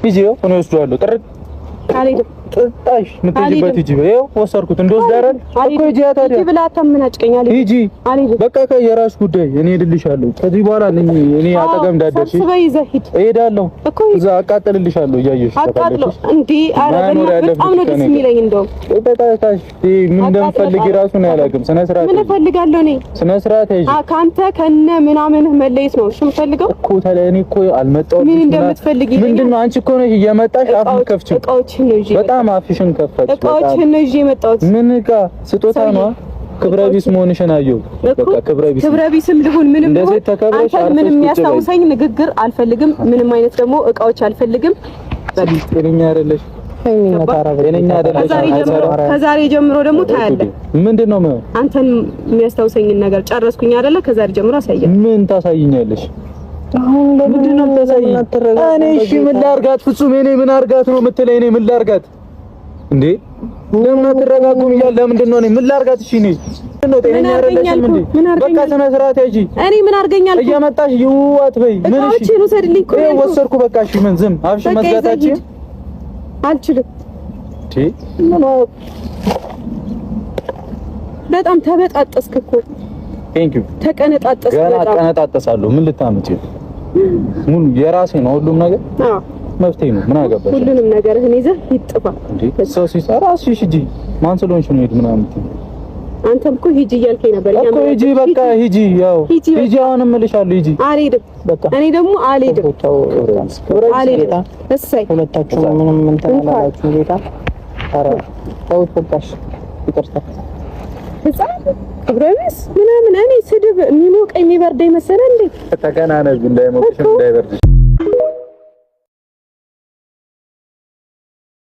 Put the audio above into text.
ይዤው እኔ ወስደዋለሁ። ጥርቅ አልሄድም። ጥጣሽ ምትይበት ሂጂ በይው ወሰርኩት እንደወስድ አይደል እኮ ሂጂ ታዲያ ብላ ተምናጭቀኛል ሂጂ በቃ የራስ ጉዳይ እኔ እሄድልሻለሁ ከዚህ በኋላ እኔ አጠገም እንዳደርሽ እሄዳለሁ እዛ አቃጥልልሻለሁ እያየሽ ተፈለግሽ እንዴ አረጋኝ በጣም ነው ደስ የሚለኝ እንደው በጣታሽ ምን እንደምፈልግ ራሱ ነው ያላቅም ስነ ስርዓት ምን እፈልጋለሁ እኔ ስነ ስርዓት ሂጂ ካንተ ከነ ምናምን መለየት ነው እሺ የምፈልገው እኮ ታዲያ እኔ እኮ አልመጣሁም ምን እንደምትፈልጊ ምንድነው አንቺ እኮ ነው እየመጣሽ አፍን ከፍቺ እቃዎችን ነው ይዤ በጣም አፍሽን ከፈትሽ እቃዎችን ነው ይዤ የመጣሁት ምን እቃ ስጦታ ነው ክብረ ቢስ መሆንሽን አየሁ በቃ ክብረ ቢስም ልሁን ምንም ልሁን አንተ ምንም የሚያስታውሰኝ ንግግር አልፈልግም ምንም አይነት ደግሞ እቃዎች አልፈልግም ጤነኛ አይደለሽ ከዛሬ ጀምሮ ደግሞ ታያለህ ምንድነው አንተን የሚያስታውሰኝ ነገር ጨረስኩኝ አይደለ ከዛሬ ጀምሮ አሳየኝ ምን ታሳይኛለሽ አሁን ምንድነው ታሳይኝ እኔ እሺ ምን ላርጋት ፍጹም እኔ ምን አርጋት ነው የምትለኝ እኔ ምን ላርጋት እንዴ ለምን አትረጋጉም ይላል ለምንድን ነው እኔ ምን ላርጋት እሺ እኔ ነው ጤነኛ አይደለሽም እንዴ በቃ ስነ ስርዓት ያጂ እኔ ምን አርገኛል እየመጣሽ ይዋት በይ ምን እሺ ነው ሰድልኝ እኮ ወሰርኩ በቃ እሺ ምን ዝም አብሽ መስጋታችን አልችልም እሺ ምን በጣም ተበጣጠስክ እኮ ቴንክ ዩ ተቀነጣጠስክ በጣም ተቀነጣጠሳለሁ ምን ልታመጪ ሙሉ የራሴ ነው ሁሉም ነገር አዎ መፍትሄ ነው ምን አገባሽ ሁሉንም ነገር እኔ ይዘህ ይጥፋ እንዴ ሰው ሲሰራ እሺ ሂጂ ማን ስለሆንሽ ነው ሄድ ምናምን አንተም እኮ ሂጂ እያልከኝ ነበር እኮ ሂጂ በቃ ሂጂ ያው ሂጂ አሁንም እልሻለሁ ሂጂ አልሄድም በቃ እኔ ደግሞ አልሄድም አልሄድም እሰይ ሁለታችሁ ምንም ምን ተናላችሁ ጌታ ኧረ ተውት በቃሽ ይቅርታ ህፃን ክብረቢስ ምናምን እኔ ስድብ የሚሞቀኝ የሚበርደኝ መሰለህ እንዴ ተከናነብ እንዳይሞቅሽ እንዳይበርድሽ